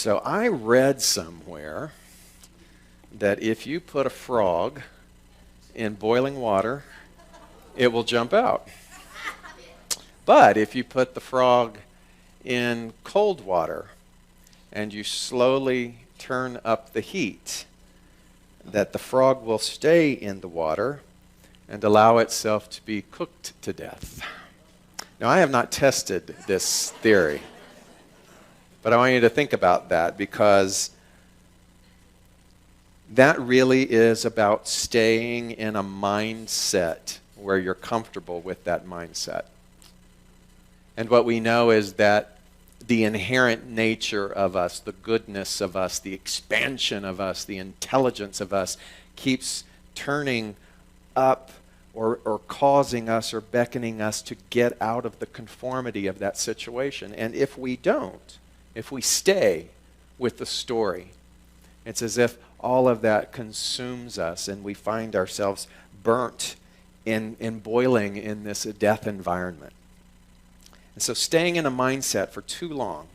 So I read somewhere that if you put a frog in boiling water, it will jump out. But if you put the frog in cold water and you slowly turn up the heat, that the frog will stay in the water and allow itself to be cooked to death. Now, I have not tested this theory, but I want you to think about that, because that really is about staying in a mindset where you're comfortable with that mindset. And what we know is that the inherent nature of us, the goodness of us, the expansion of us, the intelligence of us keeps turning up or causing us or beckoning us to get out of the conformity of that situation. And if we don't, if we stay with the story, it's as if all of that consumes us and we find ourselves burnt in boiling in this death environment. And so staying in a mindset for too long,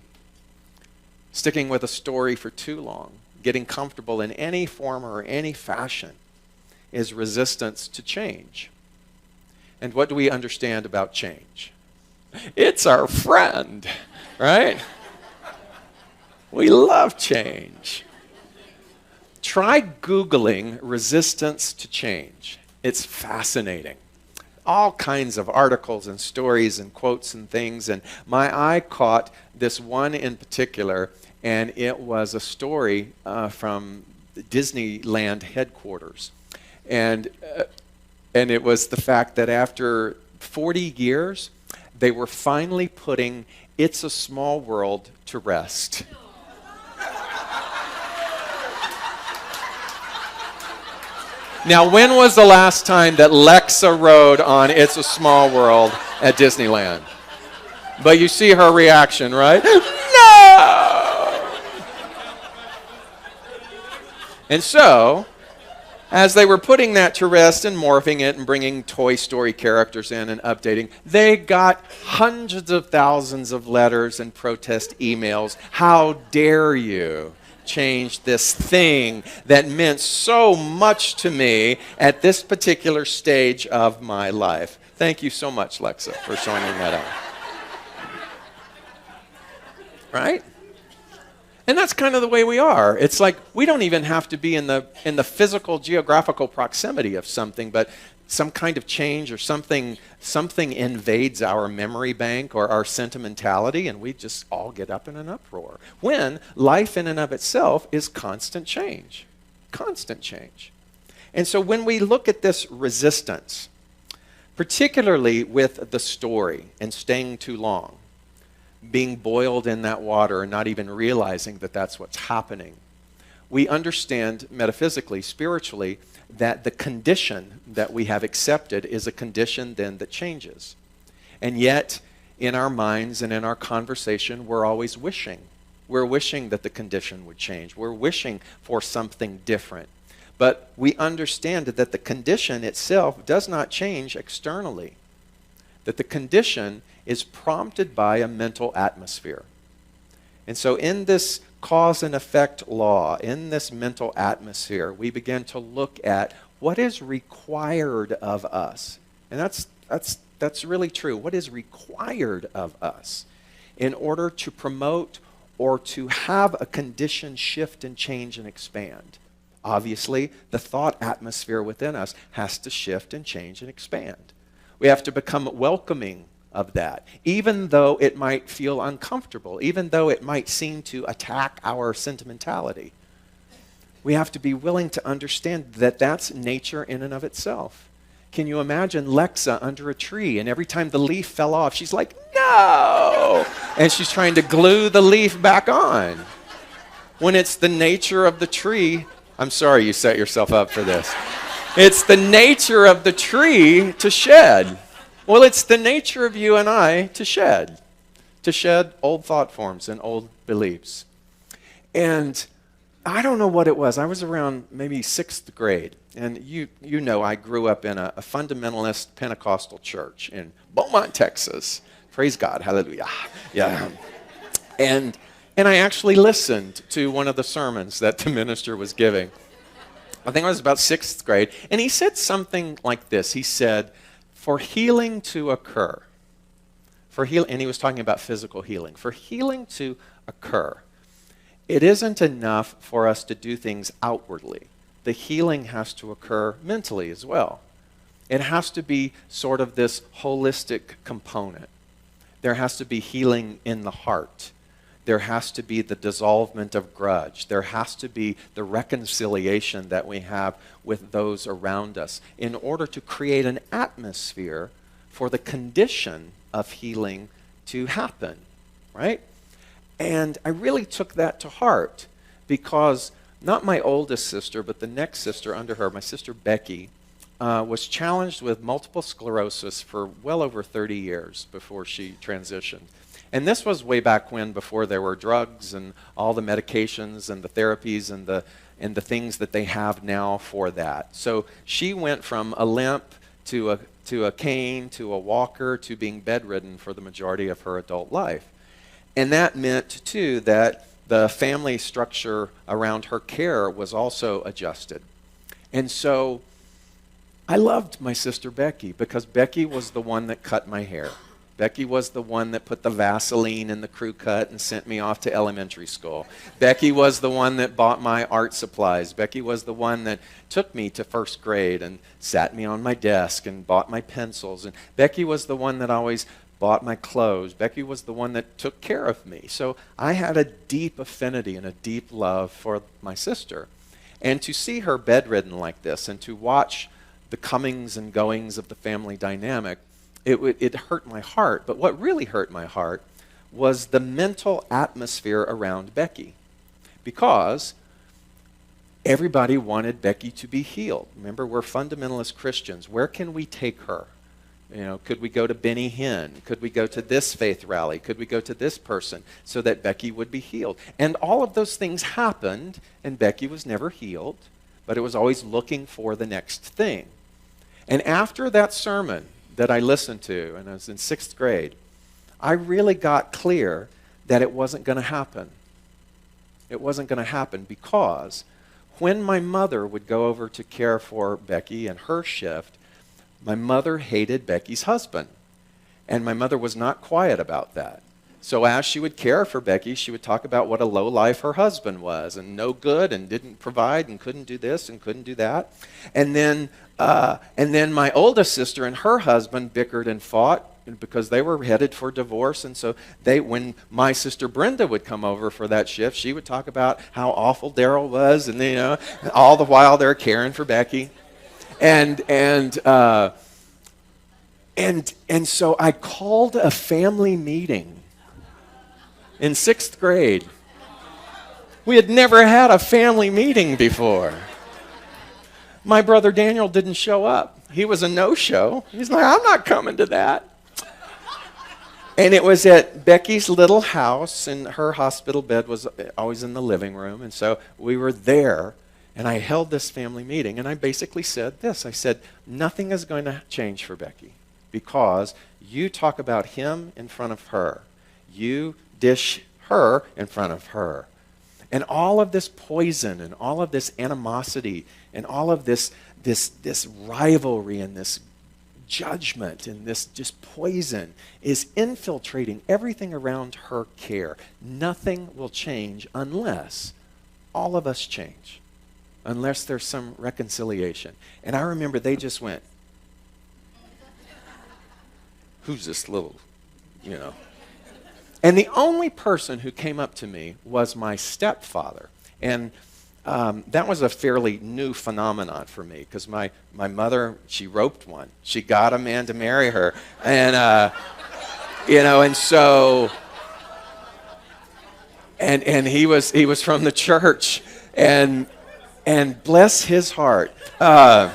sticking with a story for too long, getting comfortable in any form or any fashion is resistance to change. And what do we understand about change? It's our friend, right? We love change. Try Googling resistance to change. It's fascinating. All kinds of articles and stories and quotes and things. And my eye caught this one in particular, and it was a story from Disneyland headquarters. And it was the fact that after 40 years, they were finally putting It's a Small World to rest. Now, when was the last time that Lexa rode on It's a Small World at Disneyland? But you see her reaction, right? No! And so, as they were putting that to rest and morphing it and bringing Toy Story characters in and updating, they got hundreds of thousands of letters and protest emails. How dare you change this thing that meant so much to me at this particular stage of my life? Thank you so much, Lexa, for showing that out. Right? And that's kind of the way we are. It's like we don't even have to be in the physical, geographical proximity of something, but some kind of change or something invades our memory bank or our sentimentality, and we just all get up in an uproar. When life in and of itself is constant change. Constant change. And so when we look at this resistance, particularly with the story and staying too long, being boiled in that water and not even realizing that that's what's happening, we understand metaphysically, spiritually, that the condition that we have accepted is a condition then that changes. And yet, in our minds and in our conversation, we're always wishing. We're wishing that the condition would change. We're wishing for something different. But we understand that the condition itself does not change externally. That the condition is prompted by a mental atmosphere. And so in this cause and effect law, in this mental atmosphere, we begin to look at what is required of us. And that's really true. What is required of us in order to promote or to have a condition shift and change and expand? Obviously, the thought atmosphere within us has to shift and change and expand. We have to become welcoming of that, even though it might feel uncomfortable, even though it might seem to attack our sentimentality. We have to be willing to understand that that's nature in and of itself. Can you imagine Lexa under a tree, and every time the leaf fell off, she's like, no! And she's trying to glue the leaf back on. When it's the nature of the tree, I'm sorry you set yourself up for this. It's the nature of the tree to shed. Well, it's the nature of you and I to shed old thought forms and old beliefs. And I don't know what it was. I was around maybe 6th grade. And you know I grew up in a fundamentalist Pentecostal church in Beaumont, Texas. Praise God. Hallelujah. Yeah. And And I actually listened to one of the sermons that the minister was giving. I think it was about 6th grade. And he said something like this. He said, for healing to occur, and he was talking about physical healing. For healing to occur, it isn't enough for us to do things outwardly. The healing has to occur mentally as well. It has to be sort of this holistic component. There has to be healing in the heart. There has to be the dissolvement of grudge. There has to be the reconciliation that we have with those around us in order to create an atmosphere for the condition of healing to happen, right? And I really took that to heart because not my oldest sister, but the next sister under her, my sister Becky, was challenged with multiple sclerosis for well over 30 years before she transitioned. And this was way back when, before there were drugs and all the medications and the therapies and the things that they have now for that. So she went from a limp to a cane to a walker to being bedridden for the majority of her adult life. And that meant, too, that the family structure around her care was also adjusted. And so I loved my sister Becky because Becky was the one that cut my hair. Becky was the one that put the Vaseline in the crew cut and sent me off to elementary school. Becky was the one that bought my art supplies. Becky was the one that took me to 1st grade and sat me on my desk and bought my pencils. And Becky was the one that always bought my clothes. Becky was the one that took care of me. So I had a deep affinity and a deep love for my sister. And to see her bedridden like this and to watch the comings and goings of the family dynamic, it hurt my heart. But what really hurt my heart was the mental atmosphere around Becky, because everybody wanted Becky to be healed. Remember, we're fundamentalist Christians. Where can we take her? You know, could we go to Benny Hinn? Could we go to this faith rally? Could we go to this person so that Becky would be healed? And all of those things happened, and Becky was never healed, but it was always looking for the next thing. And after that sermon that I listened to, and I was in 6th grade, I really got clear that it wasn't going to happen. It wasn't going to happen because when my mother would go over to care for Becky and her shift, my mother hated Becky's husband. And my mother was not quiet about that. So as she would care for Becky, she would talk about what a low life her husband was and no good and didn't provide and couldn't do this and couldn't do that. And then my oldest sister and her husband bickered and fought because they were headed for divorce. And so when my sister Brenda would come over for that shift, she would talk about how awful Daryl was, and all the while they're caring for Becky. And so I called a family meeting in 6th grade. We had never had a family meeting before. My brother Daniel didn't show up. He was a no-show. He's like, I'm not coming to that. And it was at Becky's little house, and her hospital bed was always in the living room. And so we were there, and I held this family meeting, and I basically said this. I said, nothing is going to change for Becky because you talk about him in front of her. You dish her in front of her. And all of this poison and all of this animosity and all of this rivalry and this judgment and this just poison is infiltrating everything around her care. Nothing will change unless all of us change, unless there's some reconciliation. And I remember they just went, who's this little, And the only person who came up to me was my stepfather. And that was a fairly new phenomenon for me because my mother, she roped one. She got a man to marry her. And, and so, and he was from the church. And bless his heart. And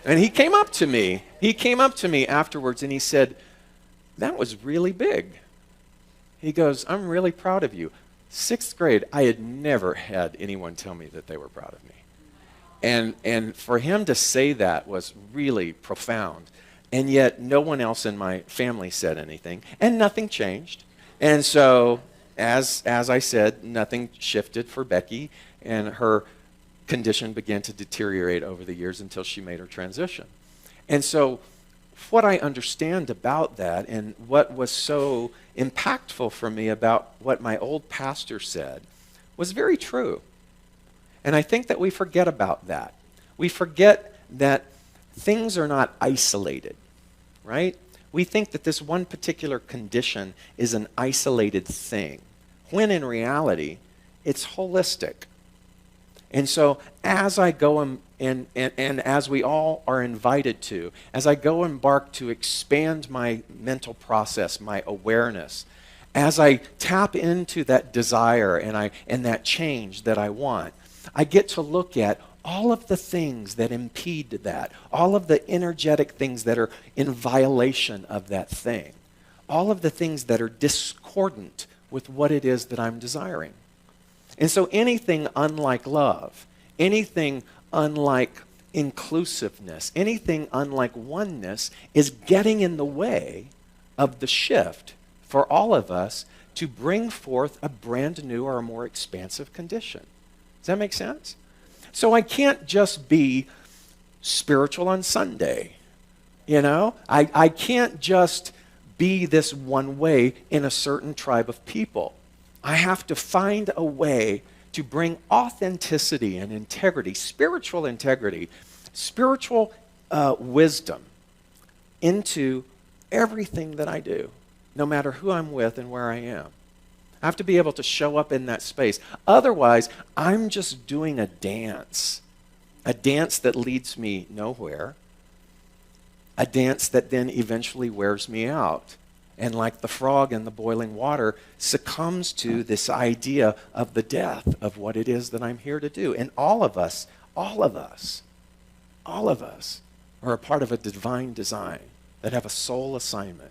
he came up to me. He came up to me afterwards and he said, that was really big. He goes, I'm really proud of you. 6th grade, I had never had anyone tell me that they were proud of me. And for him to say that was really profound. And yet no one else in my family said anything. And nothing changed. And so, as I said, nothing shifted for Becky, and her condition began to deteriorate over the years until she made her transition. And so, what I understand about that, and what was so impactful for me about what my old pastor said, was very true. And I think that we forget about that. We forget that things are not isolated, right? We think that this one particular condition is an isolated thing, when in reality, it's holistic. And so as I go and as we all are invited to, as I go embark to expand my mental process, my awareness, as I tap into that desire and that change that I want, I get to look at all of the things that impede that, all of the energetic things that are in violation of that thing, all of the things that are discordant with what it is that I'm desiring. And so anything unlike love, anything unlike inclusiveness, anything unlike oneness is getting in the way of the shift for all of us to bring forth a brand new or a more expansive condition. Does that make sense? So I can't just be spiritual on Sunday, you know? I can't just be this one way in a certain tribe of people. I have to find a way to bring authenticity and integrity, spiritual wisdom into everything that I do, no matter who I'm with and where I am. I have to be able to show up in that space. Otherwise, I'm just doing a dance that leads me nowhere, a dance that then eventually wears me out. And like the frog in the boiling water, succumbs to this idea of the death of what it is that I'm here to do. And all of us are a part of a divine design that have a soul assignment.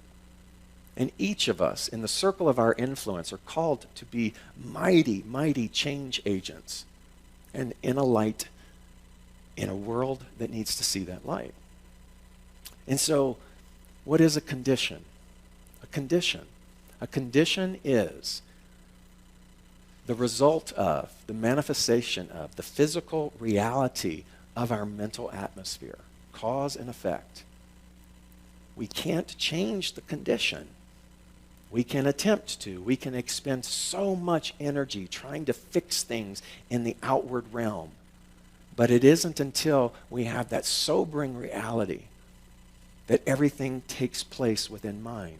And each of us in the circle of our influence are called to be mighty, mighty change agents and in a light, in a world that needs to see that light. And so, what is a condition? A condition is the result of, the manifestation of, the physical reality of our mental atmosphere, cause and effect. We can't change the condition. We can attempt to. We can expend so much energy trying to fix things in the outward realm. But it isn't until we have that sobering reality that everything takes place within mind.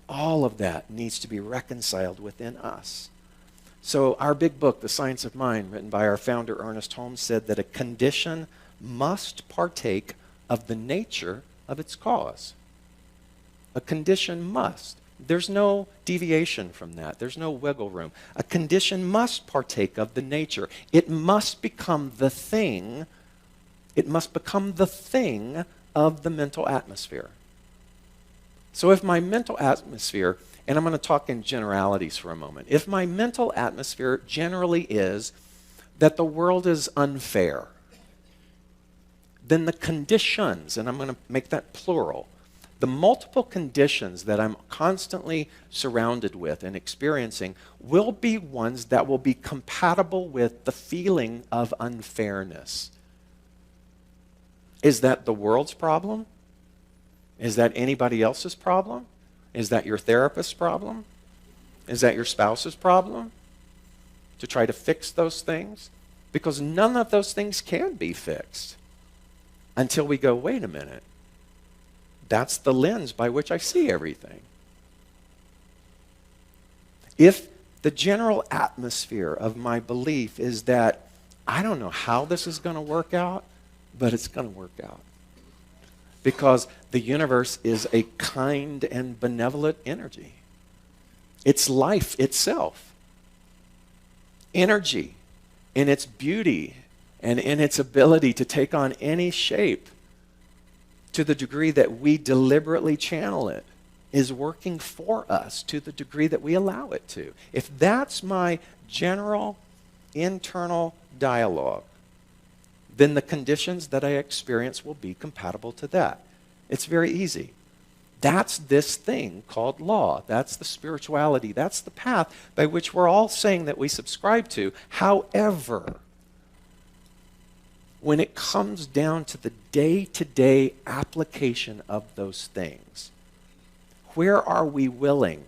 All of that needs to be reconciled within us. So our big book, The Science of Mind, written by our founder Ernest Holmes, said that a condition must partake of the nature of its cause. A condition must. There's no deviation from that. There's no wiggle room. A condition must partake of the nature. It must become the thing. It must become the thing of the mental atmosphere. So if my mental atmosphere, and I'm going to talk in generalities for a moment, if my mental atmosphere generally is that the world is unfair, then the conditions, and I'm going to make that plural, the multiple conditions that I'm constantly surrounded with and experiencing will be ones that will be compatible with the feeling of unfairness. Is that the world's problem? Is that anybody else's problem? Is that your therapist's problem? Is that your spouse's problem? To try to fix those things? Because none of those things can be fixed until we go, wait a minute. That's the lens by which I see everything. If the general atmosphere of my belief is that I don't know how this is going to work out, but it's going to work out. Because the universe is a kind and benevolent energy. It's life itself. Energy in its beauty and in its ability to take on any shape to the degree that we deliberately channel it is working for us to the degree that we allow it to. If that's my general internal dialogue, then the conditions that I experience will be compatible to that. It's very easy. That's this thing called law. That's the spirituality. That's the path by which we're all saying that we subscribe to. However, when it comes down to the day-to-day application of those things, where are we willing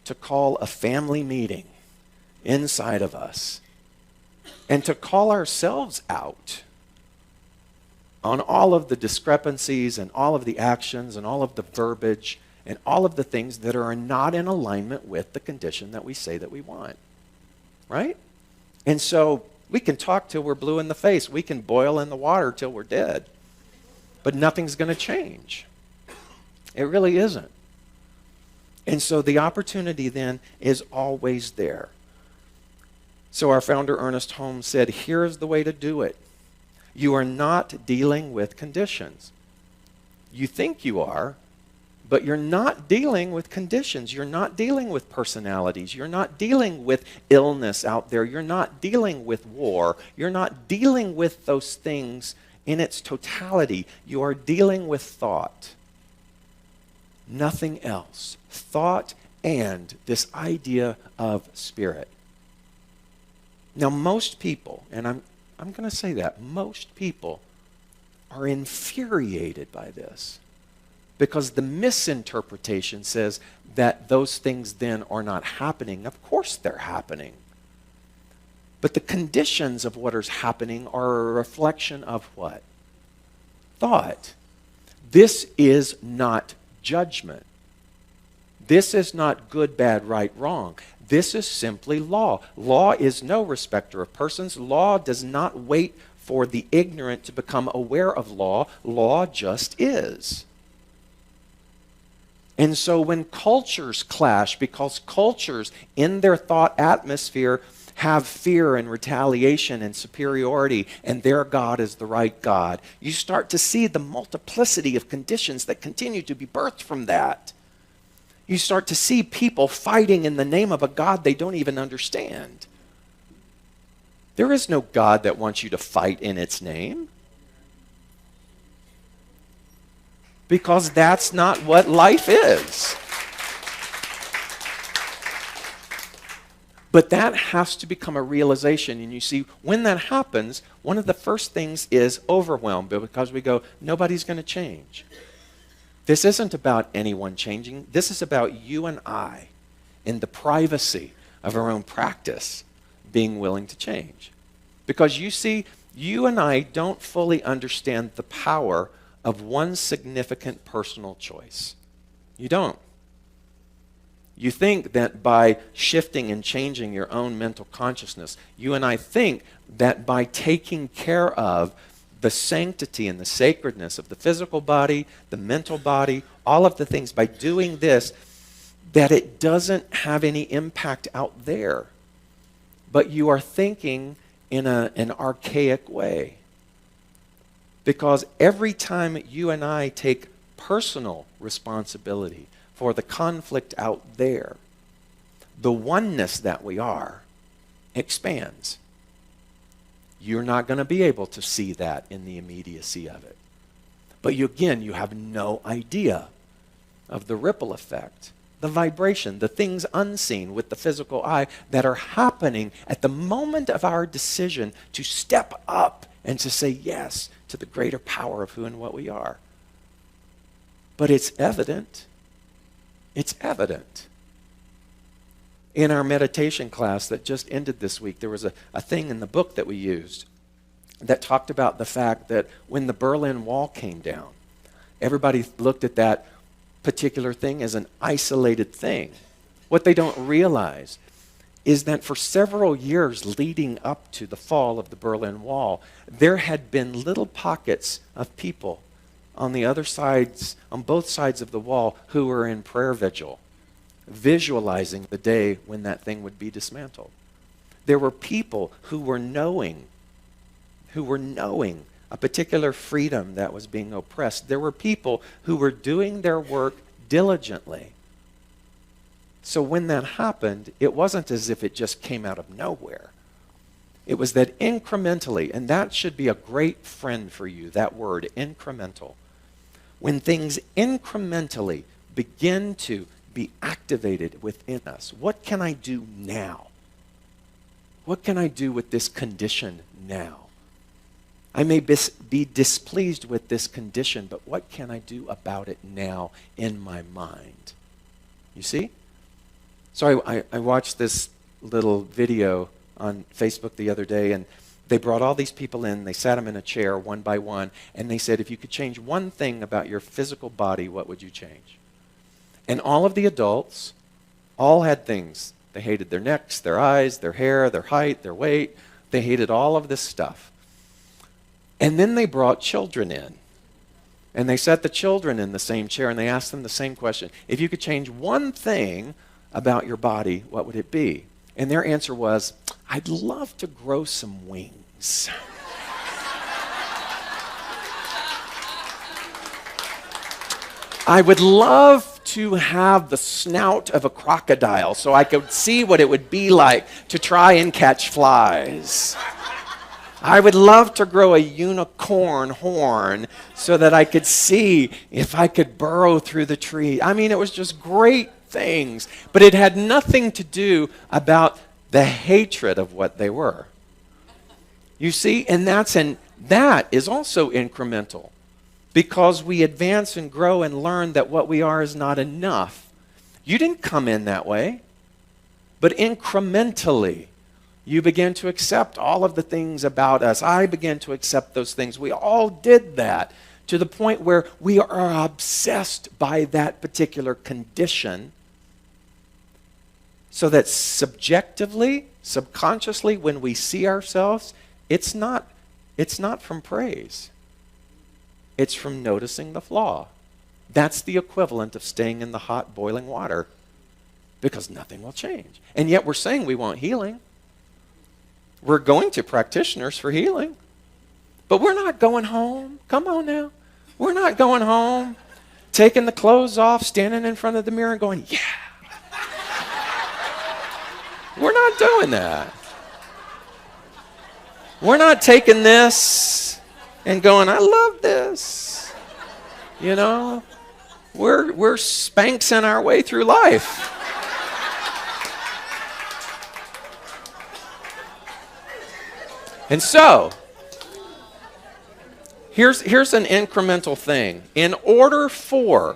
to call a family meeting inside of us and to call ourselves out on all of the discrepancies and all of the actions and all of the verbiage and all of the things that are not in alignment with the condition that we say that we want, right? And so we can talk till we're blue in the face. We can boil in the water till we're dead. But nothing's going to change. It really isn't. And so the opportunity then is always there. So our founder, Ernest Holmes, said, here's the way to do it. You are not dealing with conditions. You think you are, but you're not dealing with conditions. You're not dealing with personalities. You're not dealing with illness out there. You're not dealing with war. You're not dealing with those things in its totality. You are dealing with thought. Nothing else. Thought and this idea of spirit. Now, most people, and I'm going to say that, most people are infuriated by this because the misinterpretation says that those things then are not happening. Of course they're happening. But the conditions of what is happening are a reflection of what? Thought. This is not judgment. This is not good, bad, right, wrong. This is simply law. Law is no respecter of persons. Law does not wait for the ignorant to become aware of law. Law just is. And so when cultures clash, because cultures in their thought atmosphere have fear and retaliation and superiority, and their God is the right God, you start to see the multiplicity of conditions that continue to be birthed from that. You start to see people fighting in the name of a God they don't even understand. There is no God that wants you to fight in its name. Because that's not what life is. But that has to become a realization. And you see, when that happens, one of the first things is overwhelm, because we go, nobody's going to change. This isn't about anyone changing. This is about you and I, in the privacy of our own practice, being willing to change. Because you see, you and I don't fully understand the power of one significant personal choice. You don't. You think that by shifting and changing your own mental consciousness, you and I think that by taking care of the sanctity and the sacredness of the physical body, the mental body, all of the things, by doing this, that it doesn't have any impact out there. But you are thinking in an archaic way. Because every time you and I take personal responsibility for the conflict out there, the oneness that we are expands. You're not going to be able to see that in the immediacy of it. But you have no idea of the ripple effect, the vibration, the things unseen with the physical eye that are happening at the moment of our decision to step up and to say yes to the greater power of who and what we are. But it's evident. It's evident. In our meditation class that just ended this week, there was a thing in the book that we used that talked about the fact that when the Berlin Wall came down, everybody looked at that particular thing as an isolated thing. What they don't realize is that for several years leading up to the fall of the Berlin Wall, there had been little pockets of people on the other sides, on both sides of the wall, who were in prayer vigil, visualizing the day when that thing would be dismantled. There were people who were knowing a particular freedom that was being oppressed. There were people who were doing their work diligently. So when that happened, it wasn't as if it just came out of nowhere. It was that incrementally, and that should be a great friend for you, that word, incremental. When things incrementally begin to be activated within us. What can I do now? What can I do with this condition now? I may be displeased with this condition, but what can I do about it now in my mind? You see? So I watched this little video on Facebook the other day, and they brought all these people in, they sat them in a chair one by one, and they said, if you could change one thing about your physical body, what would you change? And all of the adults all had things. They hated their necks, their eyes, their hair, their height, their weight. They hated all of this stuff. And then they brought children in. And they set the children in the same chair, and they asked them the same question. If you could change one thing about your body, what would it be? And their answer was, I'd love to grow some wings. I would love to have the snout of a crocodile so I could see what it would be like to try and catch flies. I would love to grow a unicorn horn so that I could see if I could burrow through the tree. I mean, it was just great things, but it had nothing to do about the hatred of what they were. You see, and that is also incremental, because we advance and grow and learn that what we are is not enough. You didn't come in that way, but incrementally, you begin to accept all of the things about us. I began to accept those things. We all did that to the point where we are obsessed by that particular condition, so that subjectively, subconsciously, when we see ourselves, it's not from praise. It's from noticing the flaw. That's the equivalent of staying in the hot boiling water, because nothing will change. And yet we're saying we want healing. We're going to practitioners for healing. But we're not going home. Come on now. We're not going home, taking the clothes off, standing in front of the mirror and going, yeah. We're not doing that. We're not taking this and going, I love this. You know, we're spanksing our way through life. And so, here's an incremental thing. In order for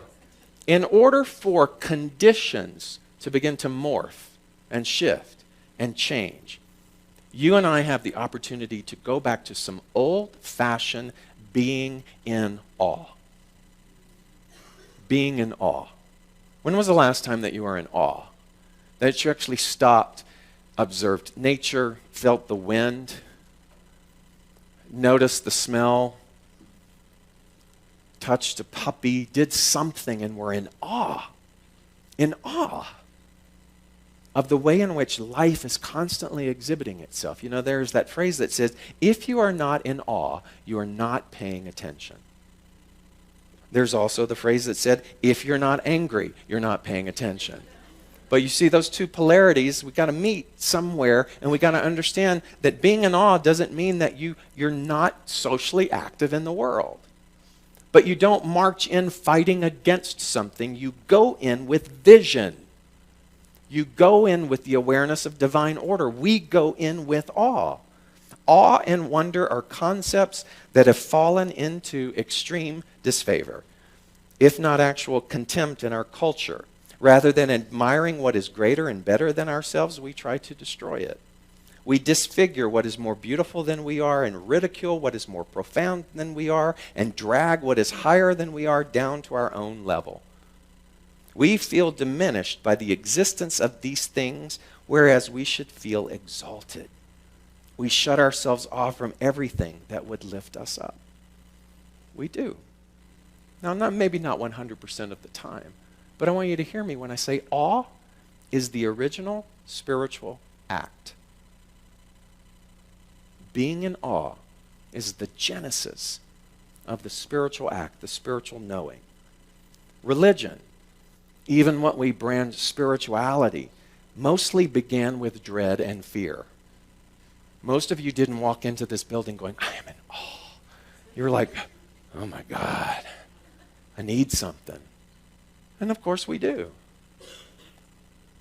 conditions to begin to morph and shift and change, you and I have the opportunity to go back to some old-fashioned being in awe. Being in awe. When was the last time that you were in awe? That you actually stopped, observed nature, felt the wind, noticed the smell, touched a puppy, did something, and were in awe of the way in which life is constantly exhibiting itself. You know, there's that phrase that says, if you are not in awe, you are not paying attention. There's also the phrase that said, if you're not angry, you're not paying attention. But you see, those two polarities, we got to meet somewhere, and we got to understand that being in awe doesn't mean that you're not socially active in the world. But you don't march in fighting against something. You go in with vision. You go in with the awareness of divine order. We go in with awe. Awe and wonder are concepts that have fallen into extreme disfavor, if not actual contempt in our culture. Rather than admiring what is greater and better than ourselves, we try to destroy it. We disfigure what is more beautiful than we are, and ridicule what is more profound than we are, and drag what is higher than we are down to our own level. We feel diminished by the existence of these things, whereas we should feel exalted. We shut ourselves off from everything that would lift us up. We do. Now, maybe not 100% of the time, but I want you to hear me when I say awe is the original spiritual act. Being in awe is the genesis of the spiritual act, the spiritual knowing. Religion, even what we brand spirituality, mostly began with dread and fear. Most of you didn't walk into this building going, I am in awe. You're like, oh my God, I need something. And of course we do.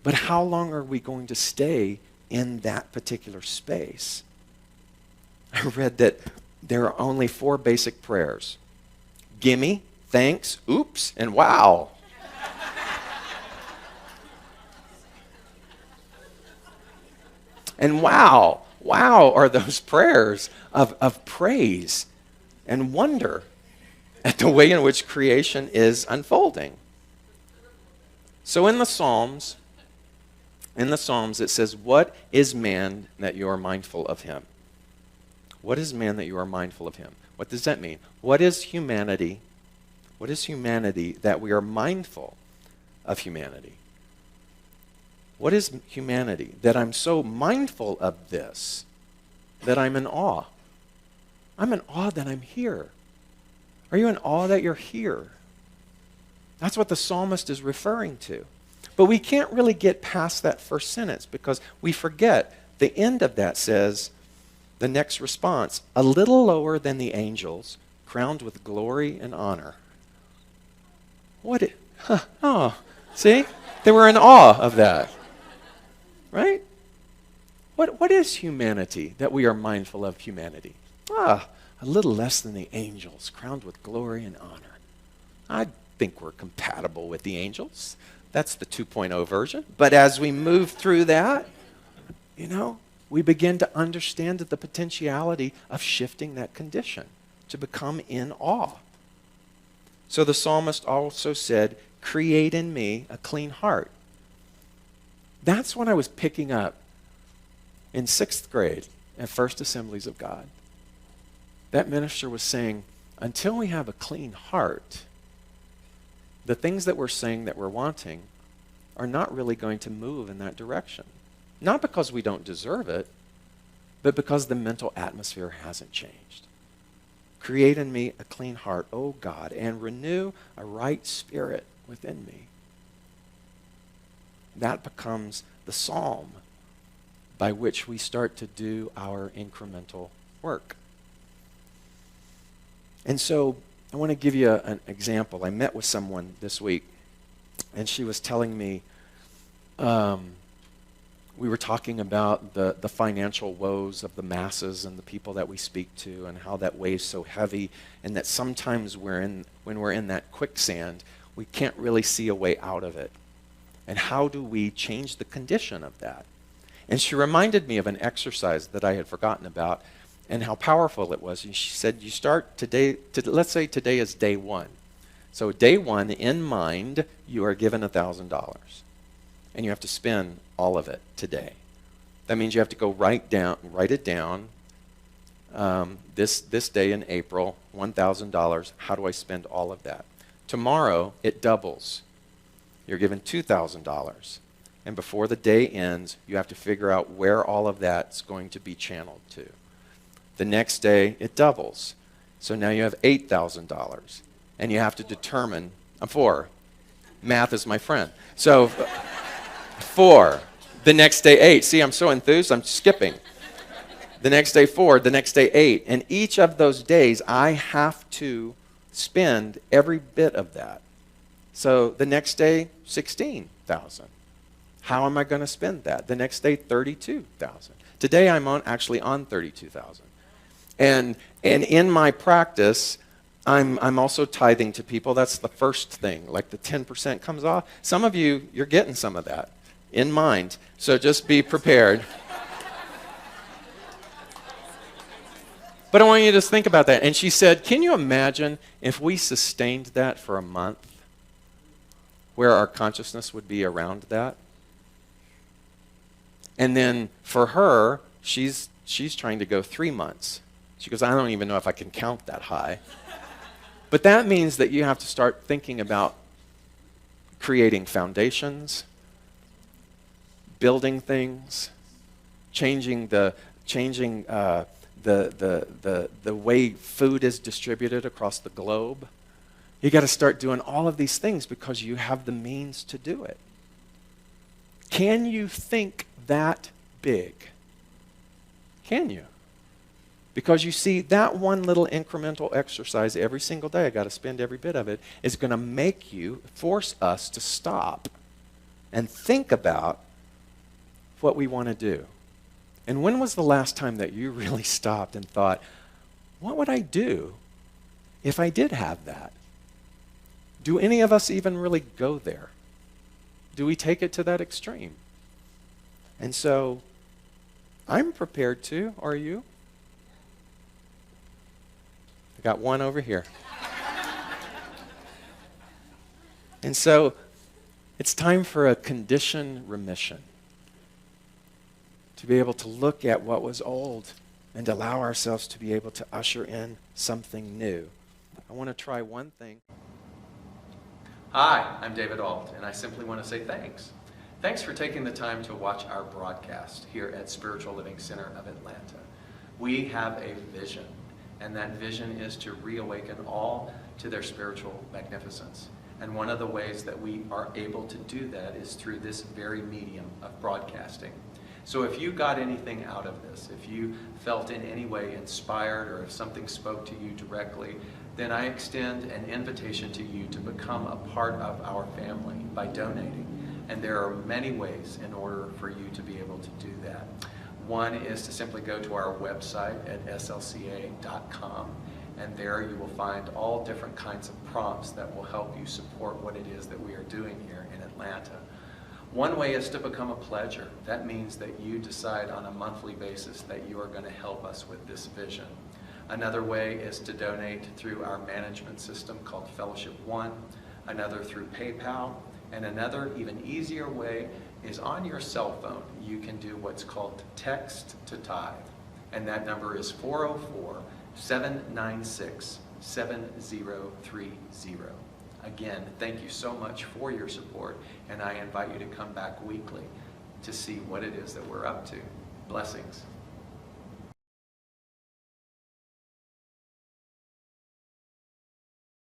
But how long are we going to stay in that particular space? I read that there are only 4 basic prayers. Gimme, thanks, oops, and wow. And wow are those prayers of praise and wonder at the way in which creation is unfolding. So in the Psalms, it says, what is man that you are mindful of him? What is man that you are mindful of him? What does that mean? What is humanity? What is humanity that we are mindful of humanity? What is humanity that I'm so mindful of this that I'm in awe? I'm in awe that I'm here. Are you in awe that you're here? That's what the psalmist is referring to. But we can't really get past that first sentence because we forget the end of that says, the next response, a little lower than the angels, crowned with glory and honor. See? They were in awe of that. Right? What is humanity that we are mindful of humanity? A little less than the angels, crowned with glory and honor. I think we're compatible with the angels. That's the 2.0 version. But as we move through that, we begin to understand the potentiality of shifting that condition to become in awe. So the psalmist also said, create in me a clean heart. That's what I was picking up in 6th grade at First Assemblies of God. That minister was saying, until we have a clean heart, the things that we're saying that we're wanting are not really going to move in that direction. Not because we don't deserve it, but because the mental atmosphere hasn't changed. Create in me a clean heart, O God, and renew a right spirit within me. That becomes the psalm by which we start to do our incremental work. And so I want to give you an example. I met with someone this week, and she was telling me, we were talking about the financial woes of the masses and the people that we speak to and how that weighs so heavy, and that sometimes when we're in that quicksand, we can't really see a way out of it. And how do we change the condition of that? And she reminded me of an exercise that I had forgotten about and how powerful it was. And she said, you start today, let's say today is day 1. So day 1, in mind, you are given $1,000. And you have to spend all of it today. That means you have to go write it down. This day in April, $1,000. How do I spend all of that? Tomorrow, it doubles. You're given $2,000. And before the day ends, you have to figure out where all of that's going to be channeled to. The next day, it doubles. So now you have $8,000. And you have to determine, I'm 4. Math is my friend. So 4. The next day, 8. See, I'm so enthused, I'm skipping. The next day, 4. The next day, 8. And each of those days, I have to spend every bit of that. So the next day, 16,000. How am I going to spend that? The next day, 32,000. Today, I'm actually on 32,000. And in my practice, I'm also tithing to people. That's the first thing. Like the 10% comes off. Some of you, you're getting some of that in mind. So just be prepared. But I want you to just think about that. And she said, can you imagine if we sustained that for a month? Where our consciousness would be around that? And then for her, she's trying to go 3 months. She goes, I don't even know if I can count that high. But that means that you have to start thinking about creating foundations, building things, changing the way food is distributed across the globe. You got to start doing all of these things because you have the means to do it. Can you think that big? Can you? Because you see, that one little incremental exercise every single day, I got to spend every bit of it, is going to force us to stop and think about what we want to do. And when was the last time that you really stopped and thought, what would I do if I did have that? Do any of us even really go there? Do we take it to that extreme? And so, I'm prepared to. Are you? I got one over here. And so, it's time for a condition remission. To be able to look at what was old and allow ourselves to be able to usher in something new. I want to try one thing. Hi, I'm David Ault, and I simply want to say thanks. Thanks for taking the time to watch our broadcast here at Spiritual Living Center of Atlanta. We have a vision, and that vision is to reawaken all to their spiritual magnificence. And one of the ways that we are able to do that is through this very medium of broadcasting. So if you got anything out of this, if you felt in any way inspired, or if something spoke to you directly, then I extend an invitation to you to become a part of our family by donating. And there are many ways in order for you to be able to do that. One is to simply go to our website at slca.com, and there you will find all different kinds of prompts that will help you support what it is that we are doing here in Atlanta. One way is to become a pledger. That means that you decide on a monthly basis that you are going to help us with this vision. Another way is to donate through our management system called Fellowship One, another through PayPal, and another even easier way is on your cell phone. You can do what's called text to tithe, and that number is 404-796-7030. Again, thank you so much for your support, and I invite you to come back weekly to see what it is that we're up to. Blessings.